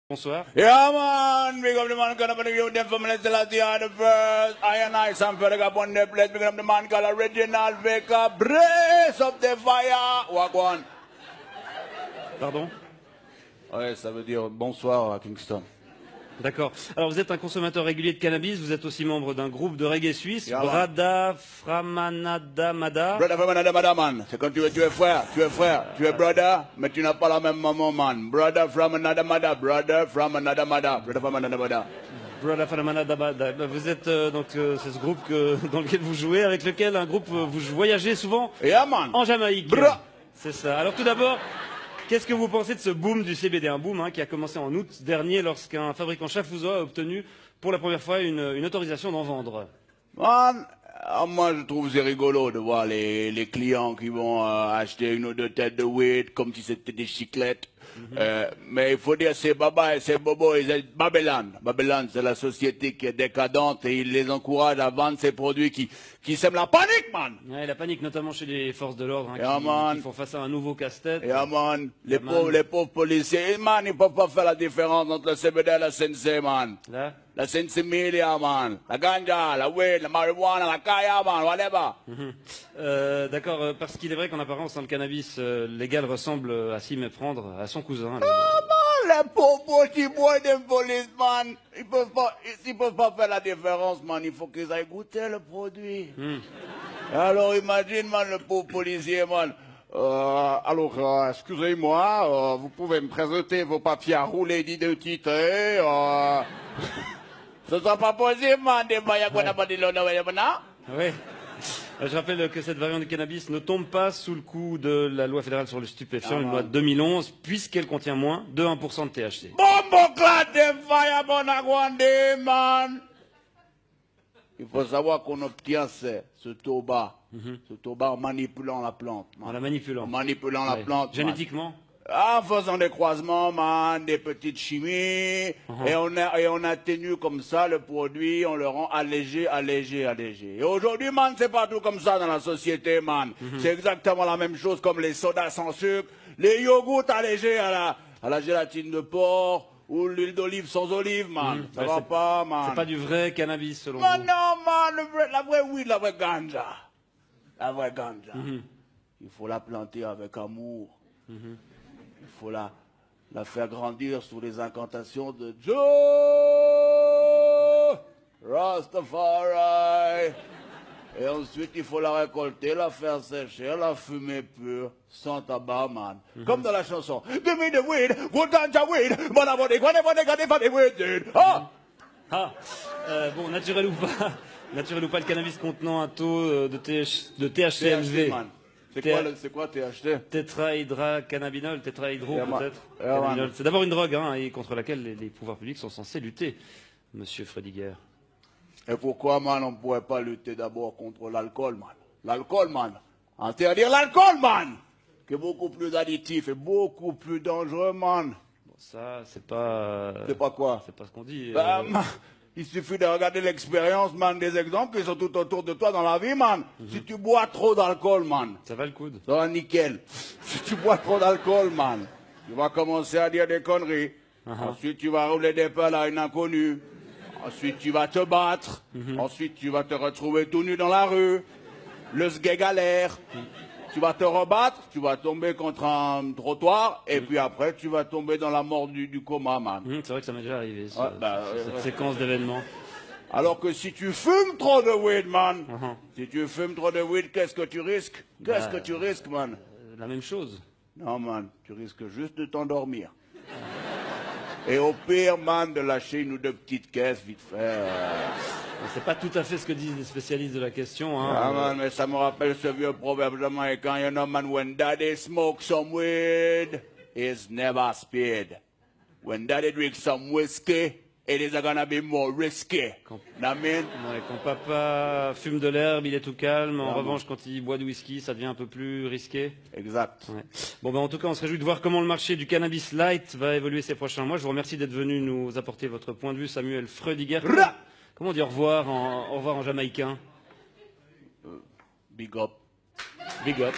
Bonsoir. Yeah, man, big up the man, gonna be you them from the Celestia the first. I and I, some fella got on the place, big up the man called Original Vega, brace up the fire. Walk on. Pardon? Ouais, ça veut dire bonsoir à Kingston. D'accord. Alors vous êtes un consommateur régulier de cannabis, vous êtes aussi membre d'un groupe de reggae suisse, Yeah, Brada Framanada Mada. Brother from another mother, man. C'est quand tu es frère, tu es brother, mais tu n'as pas la même maman, man. Brother from another mother, brother from another mother, brother from another mother. Brada Framanada Mada. Vous êtes c'est ce groupe dans lequel vous jouez, avec lequel vous voyagez souvent Yeah, man. en Jamaïque. Bra. C'est ça. Alors tout d'abord, qu'est-ce que vous pensez de ce boom du CBD? Un boom qui a commencé en août dernier lorsqu'un fabricant Schaffhauser a obtenu pour la première fois une autorisation d'en vendre. Man, moi je trouve c'est rigolo de voir les clients qui vont acheter une ou deux têtes de weed comme si c'était des chiclettes. Mais il faut dire c'est Baba et c'est Bobo et c'est Babylone. Babylone c'est la société qui est décadente et il les encourage à vendre ces produits qui sèment la panique, man. Ouais, la panique notamment chez les forces de l'ordre qui font face à un nouveau casse-tête. Yeah, man. Les pauvres policiers, man, ils peuvent pas faire la différence entre le CBD et la CNC, man. Là La CNC Media, man. La ganja, la weed, la marijuana, la kaya, man, whatever. D'accord, parce qu'il est vrai qu'en apparence, le cannabis légal ressemble à s'y méprendre à son cousin. Les pauvres petits boys de police, man, ils peuvent pas faire la différence, man. Il faut qu'ils aillent goûter le produit. Alors imagine, man, le pauvre policier, man. Excusez-moi, vous pouvez me présenter vos papiers à rouler d'identité. Ce sera pas possible, man. Oui. Je rappelle que cette variante de cannabis ne tombe pas sous le coup de la loi fédérale sur le stupéfiant, une loi de 2011, puisqu'elle contient moins de 1% de THC. Il faut savoir qu'on obtient ce tabac, en manipulant la plante. Man. En la manipulant. En manipulant la plante. Génétiquement. En faisant des croisements, man, des petites chimies, et on atténue comme ça le produit, on le rend allégé. Et aujourd'hui, man, c'est partout comme ça dans la société, man. C'est exactement la même chose comme les sodas sans sucre, les yogourts allégés à la gélatine de porc, ou l'huile d'olive sans olive, man. Ça va pas, man. C'est pas du vrai cannabis, selon Man, vous. non, man, la vraie weed, la vraie ganja. La vraie ganja. Il faut la planter avec amour. Il faut la faire grandir sous les incantations de Joe Rastafari. Et ensuite, il faut la récolter, la faire sécher, la fumer pure, sans tabac, man. Comme dans la chanson. Give me the weed, good ganja weed, but I want it, whatever they got it for the weed. Bon, naturel ou pas, le cannabis contenant un taux de THC élevé. C'est quoi THC? Tétrahydrocannabinol, tétrahydro peut-être. Yeah, c'est d'abord une drogue et contre laquelle les pouvoirs publics sont censés lutter, monsieur Frediger. Et pourquoi, man, on ne pourrait pas lutter d'abord contre l'alcool, man? L'alcool, man. Interdire l'alcool, man, qui est beaucoup plus additif et beaucoup plus dangereux, man. Bon, ça, c'est pas... C'est pas quoi? C'est pas ce qu'on dit. Il suffit de regarder l'expérience, man, des exemples qui sont tout autour de toi dans la vie, man. Si tu bois trop d'alcool, man. Ça va le coude. Ça va nickel. Si tu bois trop d'alcool, man, tu vas commencer à dire des conneries. Ensuite, tu vas rouler des pelles à une inconnue. Ensuite, tu vas te battre. Ensuite, tu vas te retrouver tout nu dans la rue. Le sgeg galère. Tu vas te rebattre, tu vas tomber contre un trottoir, et puis après, tu vas tomber dans la mort du coma, man. C'est vrai que ça m'est déjà arrivé, cette ouais. séquence d'événements. Alors que si tu fumes trop de weed, man, si tu fumes trop de weed, qu'est-ce que tu risques? Qu'est-ce que tu risques, man? La même chose. Non, man, tu risques juste de t'endormir. Et au pire, man, de lâcher une ou deux petites caisses, vite fait. C'est pas tout à fait ce que disent les spécialistes de la question. Man, mais ça me rappelle ce vieux proverbe jamaïcain, you know, man, when daddy smokes some weed, he's never spared. When daddy drinks some whiskey, it is gonna be more risky. Quand papa fume de l'herbe, il est tout calme. En revanche, quand il boit du whisky, ça devient un peu plus risqué. Exact. Ouais. Bon, en tout cas, on se réjouit de voir comment le marché du cannabis light va évoluer ces prochains mois. Je vous remercie d'être venu nous apporter votre point de vue, Samuel Frediger. Comment on dit au revoir en jamaïcain? Big up. Big up.